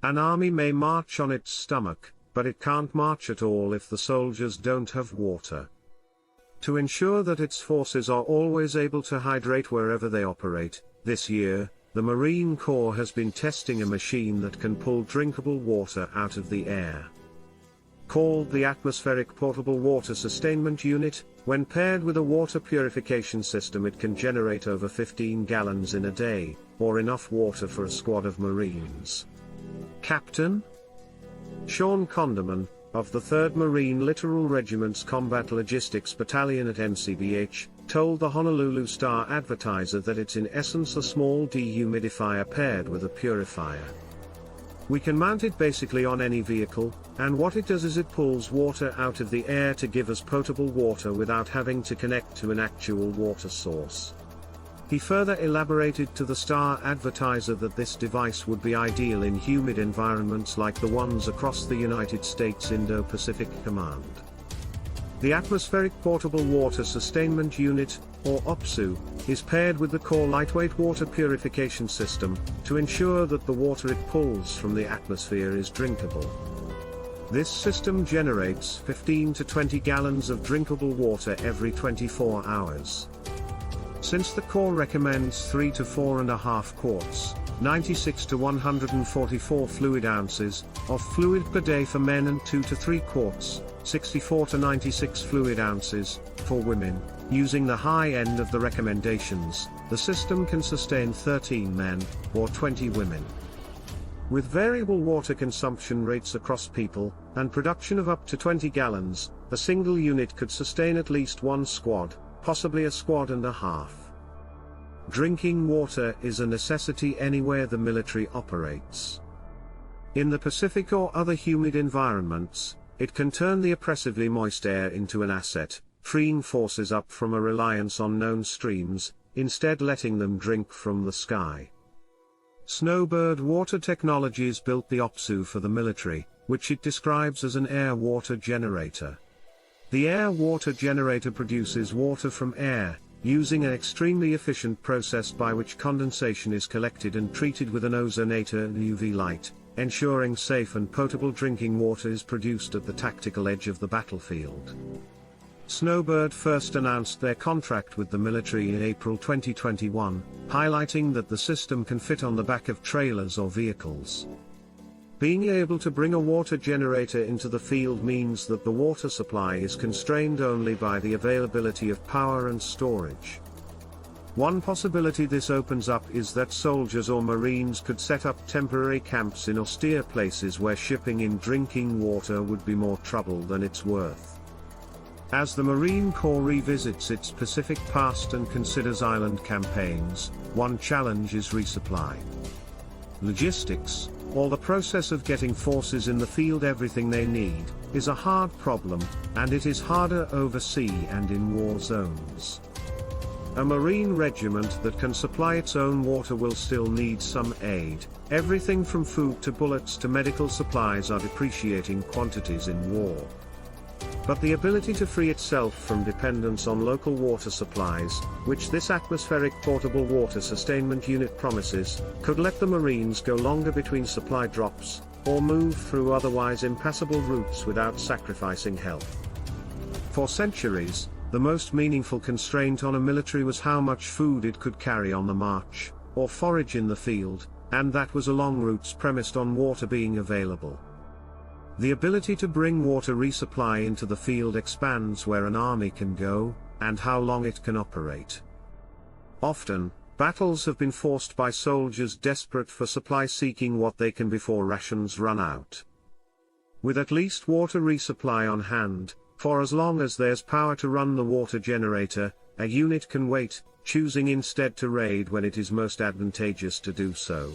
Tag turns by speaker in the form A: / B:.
A: An army may march on its stomach, but it can't march at all if the soldiers don't have water. To ensure that its forces are always able to hydrate wherever they operate, this year, the Marine Corps has been testing a machine that can pull drinkable water out of the air. Called the Atmospheric Portable Water Sustainment Unit, when paired with a water purification system it can generate over 15 gallons in a day, or enough water for a squad of Marines. Captain Sean Conderman, of the 3rd Marine Littoral Regiment's Combat Logistics Battalion at MCBH, told the Honolulu Star-Advertiser that it's in essence a small dehumidifier paired with a purifier. We can mount it basically on any vehicle, and what it does is it pulls water out of the air to give us potable water without having to connect to an actual water source. He further elaborated to the Star-Advertiser that this device would be ideal in humid environments like the ones across the United States Indo-Pacific Command. The Atmospheric Portable Water Sustainment Unit, or OPSU, is paired with the Corps Lightweight Water Purification System, to ensure that the water it pulls from the atmosphere is drinkable. This system generates 15 to 20 gallons of drinkable water every 24 hours. Since the Corps recommends 3 to 4.5 quarts, 96 to 144 fluid ounces, of fluid per day for men and 2 to 3 quarts, 64 to 96 fluid ounces, for women, using the high end of the recommendations, the system can sustain 13 men, or 20 women. With variable water consumption rates across people, and production of up to 20 gallons, a single unit could sustain at least one squad, possibly a squad and a half. Drinking water is a necessity anywhere the military operates. In the Pacific or other humid environments, it can turn the oppressively moist air into an asset, freeing forces up from a reliance on known streams, instead letting them drink from the sky. Snowbird Water Technologies built the OPSU for the military, which it describes as an air-water generator. The air-water generator produces water from air, using an extremely efficient process by which condensation is collected and treated with an ozonator and UV light, ensuring safe and potable drinking water is produced at the tactical edge of the battlefield. Snowbird first announced their contract with the military in April 2021, highlighting that the system can fit on the back of trailers or vehicles. Being able to bring a water generator into the field means that the water supply is constrained only by the availability of power and storage. One possibility this opens up is that soldiers or Marines could set up temporary camps in austere places where shipping in drinking water would be more trouble than it's worth. As the Marine Corps revisits its Pacific past and considers island campaigns, one challenge is resupply. Logistics, or the process of getting forces in the field everything they need, is a hard problem, and it is harder overseas and in war zones. A Marine regiment that can supply its own water will still need some aid. Everything from food to bullets to medical supplies are depreciating quantities in war. But the ability to free itself from dependence on local water supplies, which this Atmospheric Portable Water Sustainment Unit promises, could let the Marines go longer between supply drops, or move through otherwise impassable routes without sacrificing health. For centuries, the most meaningful constraint on a military was how much food it could carry on the march, or forage in the field, and that was along routes premised on water being available. The ability to bring water resupply into the field expands where an army can go, and how long it can operate. Often, battles have been forced by soldiers desperate for supply seeking what they can before rations run out. With at least water resupply on hand, for as long as there's power to run the water generator, a unit can wait, choosing instead to raid when it is most advantageous to do so.